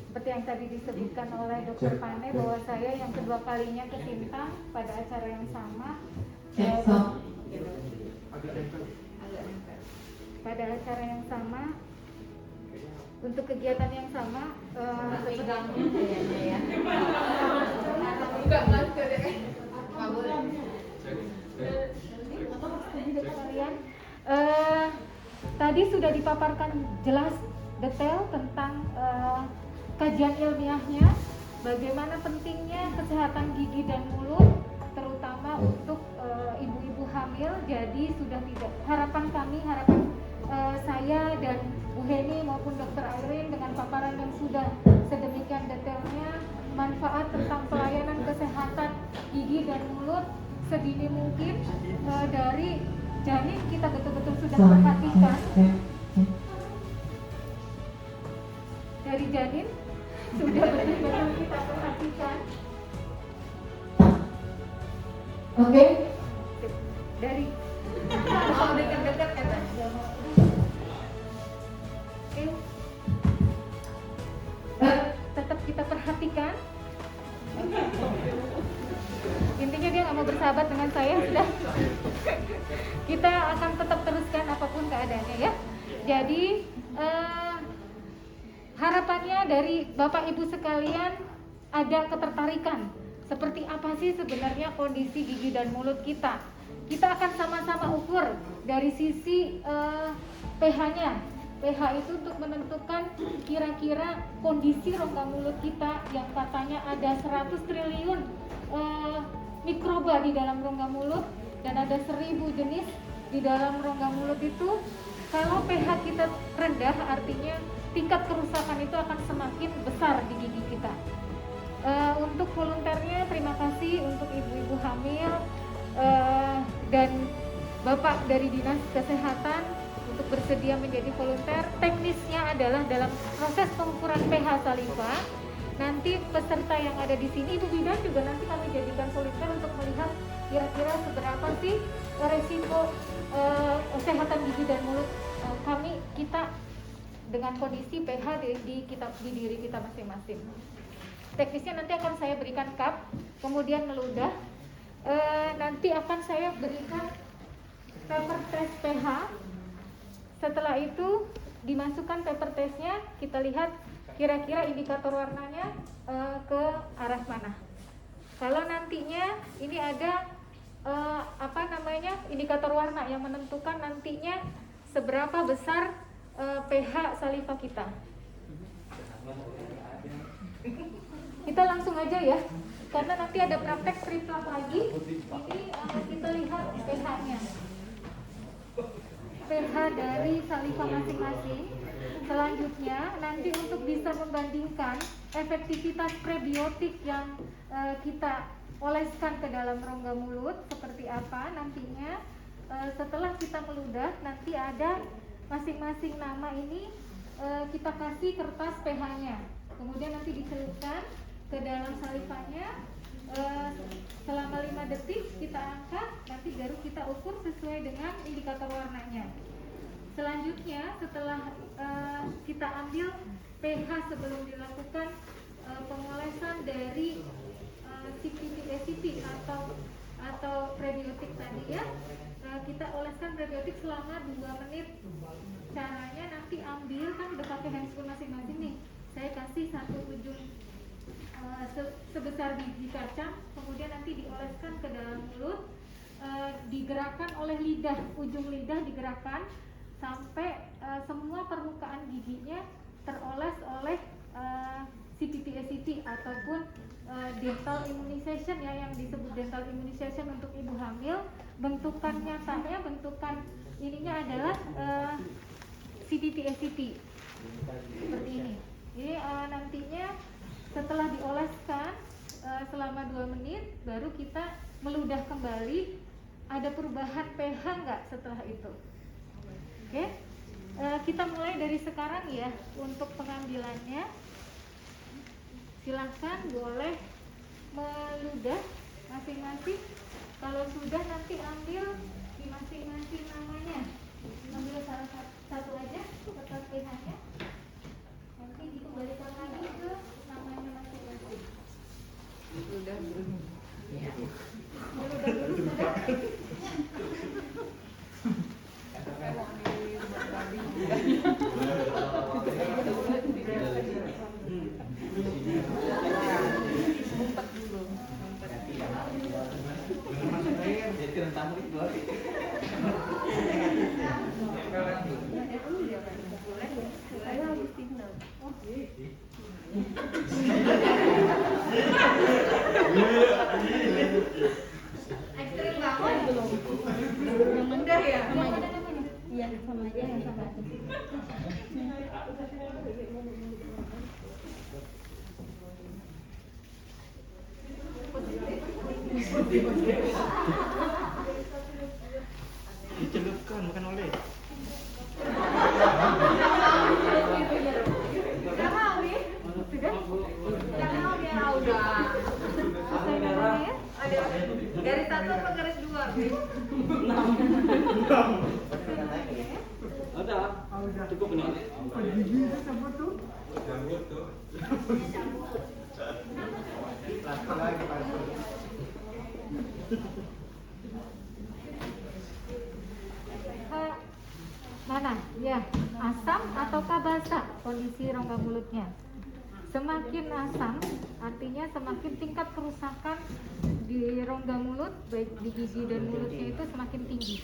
seperti yang tadi disebutkan oleh Dr. Pane bahwa saya yang kedua kalinya ke Sintang pada acara yang sama. Pada acara yang sama, untuk kegiatan yang sama, tadi sudah dipaparkan jelas detail tentang kajian ilmiahnya, bagaimana pentingnya kesehatan gigi dan mulut, terutama untuk ibu-ibu hamil. Jadi sudah tidak, harapan saya dan Bu Heni maupun Dr. Airin dengan paparan yang sudah sedemikian detailnya, manfaat tentang pelayanan kesehatan gigi dan mulut sedini mungkin dari janin kita betul-betul sudah perhatikan. Dari janin sudah betul-betul kita perhatikan. Oke. Dari dekat-dekat kata. Oke. Tetap kita perhatikan. Intinya dia nggak mau bersahabat dengan saya, sudah. Kita akan tetap teruskan apapun keadaannya ya. Jadi harapannya dari Bapak Ibu sekalian ada ketertarikan. Seperti apa sih sebenarnya kondisi gigi dan mulut kita? Kita akan sama-sama ukur dari sisi pH-nya. pH itu untuk menentukan kira-kira kondisi rongga mulut kita yang katanya ada 100 triliun mikroba di dalam rongga mulut dan ada 1000 jenis di dalam rongga mulut itu. Kalau pH kita rendah, artinya tingkat kerusakan itu akan semakin besar di gigi kita. Untuk volunteernya terima kasih untuk ibu-ibu hamil dan Bapak dari Dinas Kesehatan untuk bersedia menjadi volunteer. Teknisnya adalah dalam proses pengukuran pH saliva. Nanti peserta yang ada di sini, Ibu Bidan juga nanti kami jadikan volunteer untuk melihat kira-kira seberapa sih resiko kesehatan gigi dan mulut kita dengan kondisi pH di diri kita masing-masing. Teknisnya nanti akan saya berikan cup, kemudian meludah. Nanti akan saya berikan paper test pH. Setelah itu dimasukkan paper testnya, kita lihat kira-kira indikator warnanya ke arah mana. Kalau nantinya ini ada indikator warna yang menentukan nantinya seberapa besar pH saliva kita. Kita langsung aja ya, karena nanti ada praktek triplak lagi. Ini kita lihat pH-nya, pH dari saliva masing-masing. Selanjutnya nanti untuk bisa membandingkan efektivitas prebiotik yang kita oleskan ke dalam rongga mulut seperti apa nantinya. Setelah kita meludah, nanti ada masing-masing nama ini kita kasih kertas pH-nya, kemudian nanti dicelupkan ke dalam salivanya selama 5 detik, kita angkat, nanti baru kita ukur sesuai dengan indikator warnanya. Selanjutnya setelah kita ambil pH sebelum dilakukan pengolesan dari CPT atau prebiotik tadi ya, kita oleskan prebiotik selama 2 menit. Caranya nanti ambil, kan udah pakai handscoon masing-masing nih, saya kasih satu ujung sebesar biji kacang, kemudian nanti dioleskan ke dalam mulut, digerakkan oleh lidah, ujung lidah digerakkan sampai semua permukaan giginya teroles oleh CPT ataupun dental immunization ya, yang disebut dental immunization untuk ibu hamil. Bentukan nyatanya, bentukan ininya adalah CPT seperti ini. Jadi nantinya setelah dioleskan selama 2 menit, baru kita meludah kembali. Ada perubahan pH nggak setelah itu? Oke, kita mulai dari sekarang ya untuk pengambilannya. Silahkan boleh meludah masing-masing. Kalau sudah nanti ambil di masing-masing namanya. Ambil salah satu aja kertas pH-nya. Nanti dikembalikan lagi ke Dicelupkan, bukan oleh. Garis satu apa garis dua? Ada. Cukup ini. Mana? Ya, asam ataukah basah kondisi rongga mulutnya? Semakin asam, artinya semakin tingkat kerusakan di rongga mulut, baik di gigi dan mulutnya itu semakin tinggi.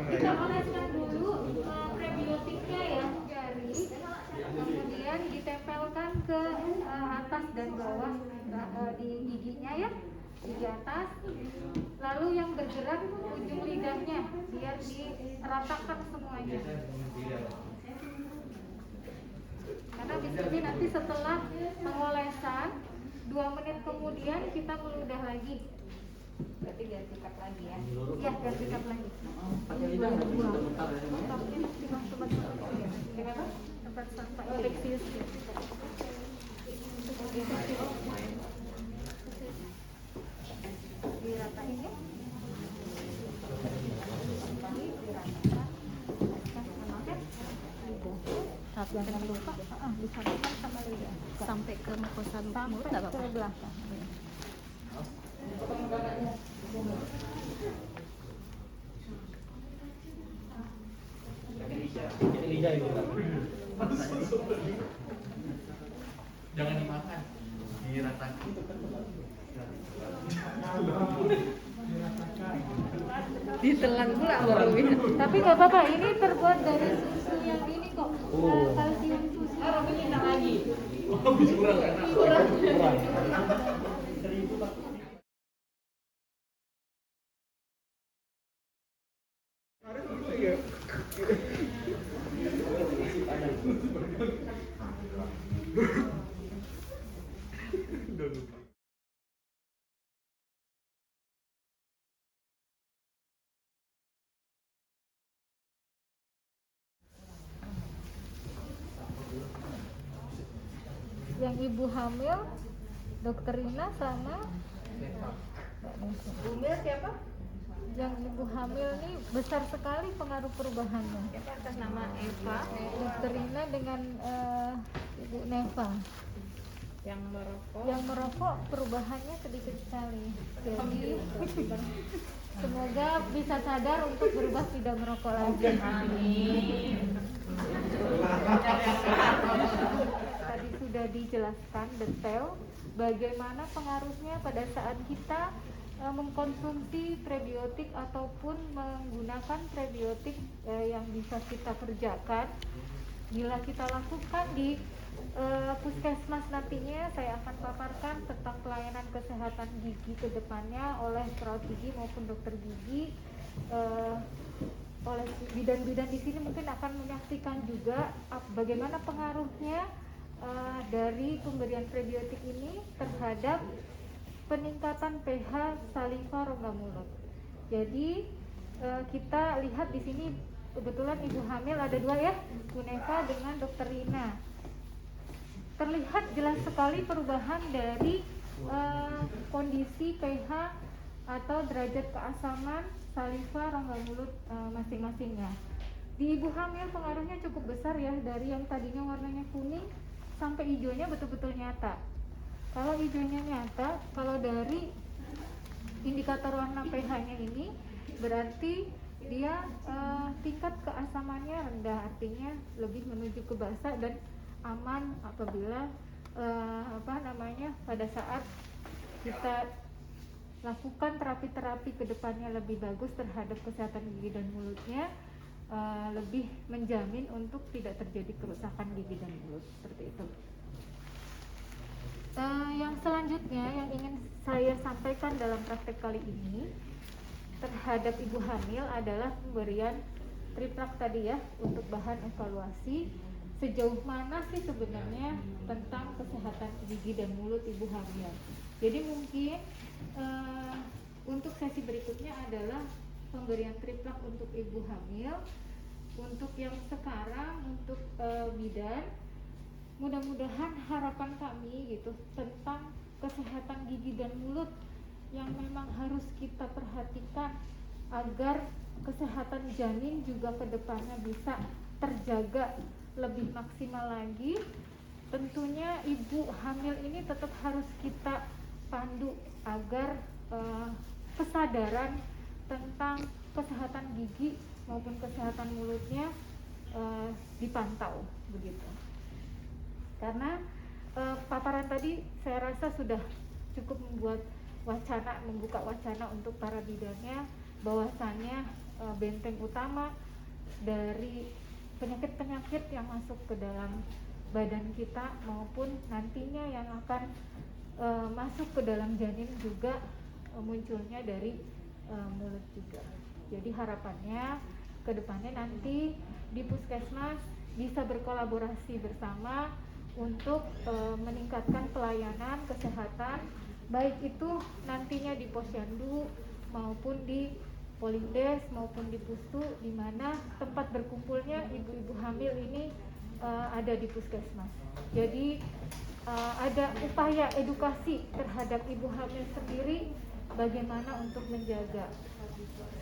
Kita oleskan dulu prebiotiknya ya, jari, kemudian ditempelkan ke atas dan bawah di giginya ya, gigi atas, lalu yang bergerak ujung lidahnya biar diratakan semuanya. Karena di sini nanti setelah pengolesan 2 menit kemudian kita meludah lagi. Berarti ganti cup lagi ya? Iya, ganti cup lagi. Pakai lidah nggak bisa mutar ya? Tempat sampah infeksius. Diratain ya. Jangan lupa disatukan sama lidah sampai ke mukosa mulut nggak apa-apa. ke belakang. Lidah itu. Jangan dimakan, diratakan. Ditelan pula baru ini. Tapi nggak apa-apa, ini terbuat dari susu yang ini kok, kalsium susu. Lagi. Kurang kan? Kurang. Yang ibu hamil, Dokter Rina sama Mbak Nesa. Umil siapa? Yang ibu hamil ini besar sekali pengaruh perubahannya. Siapa atas nama Eva? Dokter Rina dengan Ibu Neva. Yang merokok. Yang merokok perubahannya sedikit sekali. Jadi semoga bisa sadar untuk berubah tidak merokok lagi. Amin. Tadi sudah dijelaskan detail bagaimana pengaruhnya pada saat kita mengkonsumsi prebiotik ataupun menggunakan prebiotik yang bisa kita kerjakan. Bila kita lakukan di puskesmas nantinya, saya akan paparkan tentang pelayanan kesehatan gigi ke depannya oleh perawat gigi maupun dokter gigi. Oleh bidan-bidan di sini mungkin akan menyaksikan juga bagaimana pengaruhnya dari pemberian prebiotik ini terhadap peningkatan pH saliva rongga mulut. Jadi kita lihat di sini kebetulan ibu hamil ada 2 ya, Bu Neva dengan Dokter Rina. Terlihat jelas sekali perubahan dari kondisi pH atau derajat keasaman saliva, rongga mulut masing-masingnya. Di ibu hamil pengaruhnya cukup besar ya, dari yang tadinya warnanya kuning sampai hijaunya betul-betul nyata. Kalau hijaunya nyata, kalau dari indikator warna pH-nya ini berarti dia tingkat keasamannya rendah, artinya lebih menuju ke basa dan aman apabila pada saat kita lakukan terapi-terapi ke depannya lebih bagus terhadap kesehatan gigi dan mulutnya, lebih menjamin untuk tidak terjadi kerusakan gigi dan mulut seperti itu. Yang selanjutnya yang ingin saya sampaikan dalam praktek kali ini terhadap ibu hamil adalah pemberian triplak tadi ya, untuk bahan evaluasi sejauh mana sih sebenarnya tentang kesehatan gigi dan mulut ibu hamil. Jadi mungkin untuk sesi berikutnya adalah pemberian triplak untuk ibu hamil. Untuk yang sekarang untuk bidan, mudah-mudahan harapan kami gitu tentang kesehatan gigi dan mulut yang memang harus kita perhatikan agar kesehatan janin juga kedepannya bisa terjaga lebih maksimal lagi. Tentunya ibu hamil ini tetap harus kita pandu agar kesadaran tentang kesehatan gigi maupun kesehatan mulutnya dipantau begitu. Karena paparan tadi saya rasa sudah cukup membuka wacana untuk para bidannya bahwasannya benteng utama dari penyakit-penyakit yang masuk ke dalam badan kita maupun nantinya yang akan masuk ke dalam janin juga munculnya dari mulut juga. Jadi harapannya ke depannya nanti di Puskesmas bisa berkolaborasi bersama untuk meningkatkan pelayanan kesehatan, baik itu nantinya di posyandu maupun di Polindes maupun di Pustu, di mana tempat berkumpulnya ibu-ibu hamil ini ada di Puskesmas. Jadi ada upaya edukasi terhadap ibu hamil sendiri bagaimana untuk menjaga.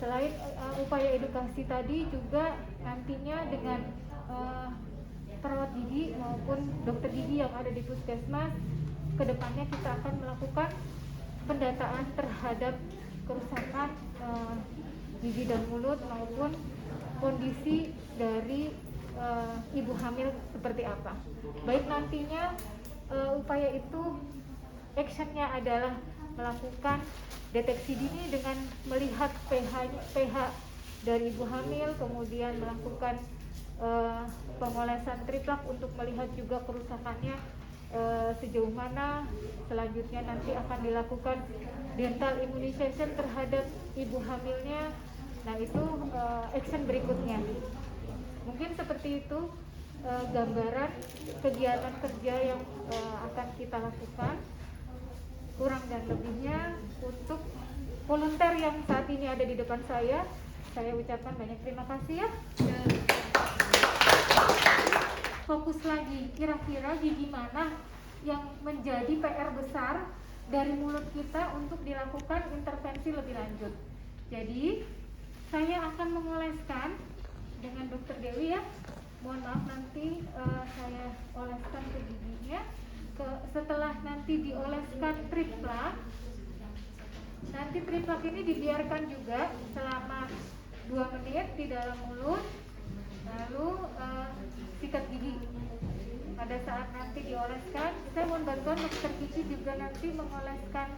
Selain upaya edukasi tadi juga nantinya dengan perawat gigi maupun dokter gigi yang ada di Puskesmas, kedepannya kita akan melakukan pendataan terhadap kerusakan gigi dan mulut maupun kondisi dari ibu hamil seperti apa. Baik nantinya upaya itu actionnya adalah melakukan deteksi dini dengan melihat pH dari ibu hamil, kemudian melakukan pengolesan triplak untuk melihat juga kerusakannya sejauh mana. Selanjutnya nanti akan dilakukan dental immunization terhadap ibu hamilnya. Nah itu action berikutnya. Mungkin seperti itu gambaran kegiatan kerja yang akan kita lakukan. Kurang dan lebihnya untuk volunteer yang saat ini ada di depan saya ucapkan banyak terima kasih ya. Dan fokus lagi, kira-kira gigi mana yang menjadi PR besar dari mulut kita untuk dilakukan intervensi lebih lanjut. Jadi saya akan mengoleskan dengan Dokter Dewi ya. Mohon maaf nanti saya oleskan ke giginya. Setelah nanti dioleskan triplak, nanti triplak ini dibiarkan juga selama 2 menit di dalam mulut, lalu sikat gigi. Pada saat nanti dioleskan, saya mohon bantuan dokter gigi juga nanti mengoleskan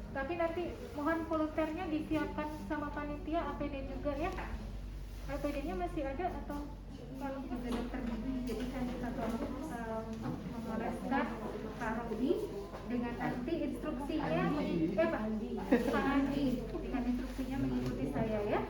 tapi nanti mohon volunteernya disiapkan sama panitia APD juga ya. APD-nya masih ada atau kalau juga dokter gigi, jadi saya minta tolong untuk mengoleskan Pak Rodi dengan nanti instruksinya Pak Andi dengan instruksinya mengikuti saya ya.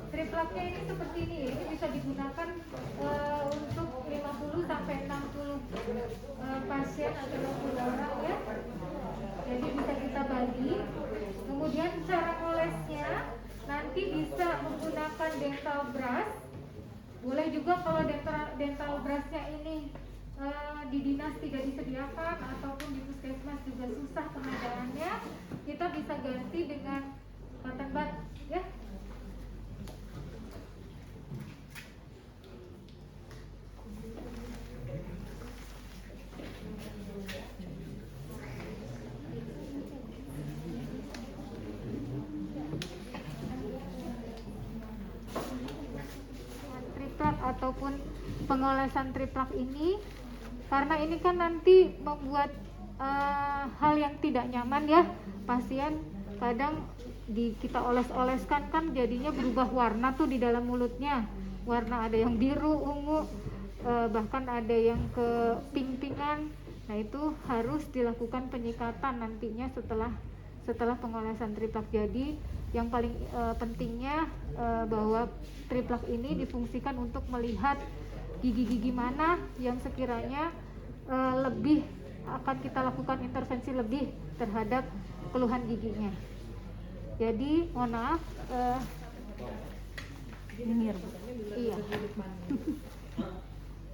Triplaknya ini seperti ini bisa digunakan untuk pasien ada 20 orang ya. Jadi bisa kita bagi. Kemudian cara ngolesnya nanti bisa menggunakan dental brush. Boleh juga kalau dental brushnya ini di dinas tidak disediakan ataupun di puskesmas juga susah pengadaannya, kita bisa ganti dengan cotton bud ya. Triplak ataupun pengolesan triplak ini, karena ini kan nanti membuat hal yang tidak nyaman ya, pasien kadang kita oles-oleskan kan jadinya berubah warna tuh di dalam mulutnya, warna ada yang biru, ungu, bahkan ada yang ke pink-pinkan. Nah itu harus dilakukan penyikatan nantinya setelah pengolesan triplak. Jadi yang paling pentingnya bahwa triplak ini difungsikan untuk melihat gigi-gigi mana yang sekiranya lebih akan kita lakukan intervensi lebih terhadap keluhan giginya. Jadi mohon maaf, iya.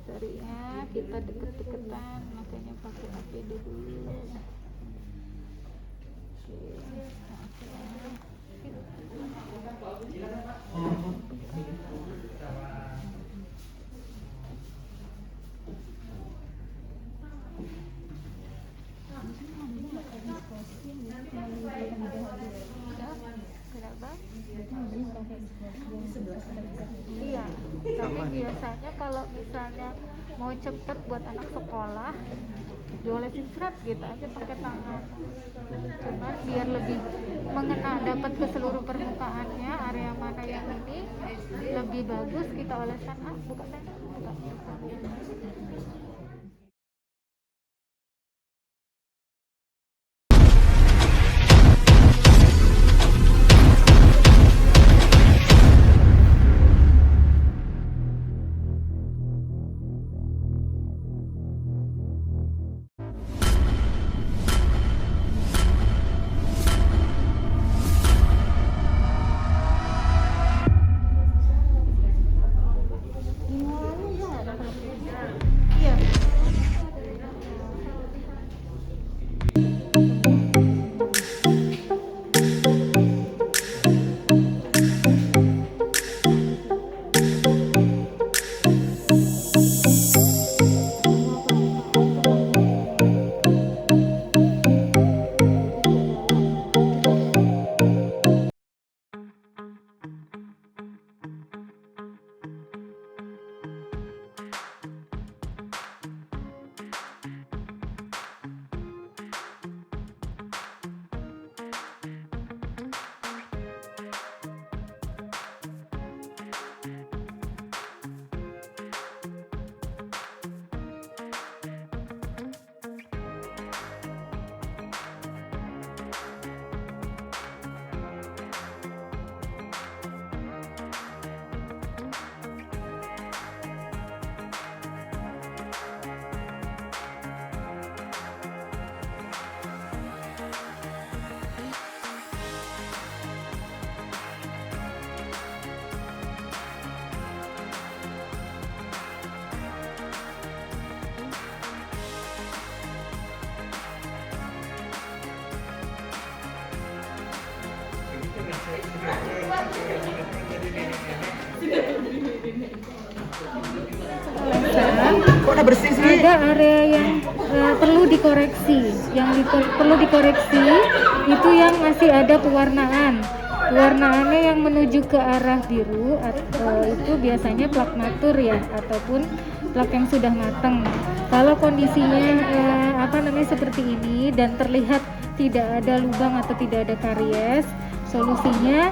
Sorry ya, kita deket-deketan, makanya pakai APD dulu. Iya, tapi biasanya kalau misalnya mau cepet buat anak sekolah, diolesin serat gitu aja pakai tangan. Cuman biar lebih mengena, dapat ke seluruh permukaannya, area mana yang ini lebih bagus kita oleskan. Buka tangan, buka. Kok udah bersih sih? Ada area yang perlu dikoreksi. Perlu dikoreksi itu yang masih ada pewarnaan. Pewarnaannya yang menuju ke arah biru atau itu biasanya plak matur ya, ataupun plak yang sudah matang. Kalau kondisinya seperti ini dan terlihat tidak ada lubang atau tidak ada karies, solusinya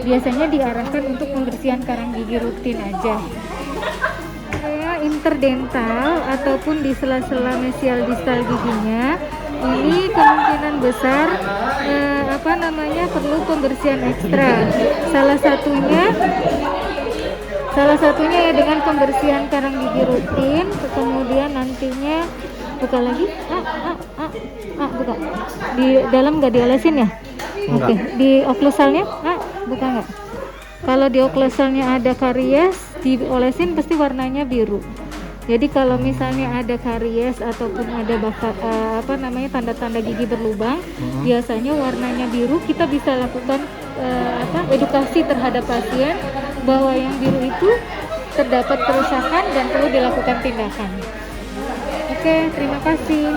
biasanya diarahkan untuk pembersihan karang gigi rutin aja. Interdental ataupun di sela-sela mesial distal giginya ini kemungkinan besar perlu pembersihan ekstra. Salah satunya ya dengan pembersihan karang gigi rutin, kemudian nantinya Buka lagi. Buka. Di dalam nggak diolesin ya? Oke. Di oklusalnya, buka nggak? Kalau di oklusalnya ada karies, diolesin pasti warnanya biru. Jadi kalau misalnya ada karies ataupun ada tanda-tanda gigi berlubang, biasanya warnanya biru. Kita bisa lakukan edukasi terhadap pasien bahwa yang biru itu terdapat kerusakan dan perlu dilakukan tindakan. Oke, terima kasih.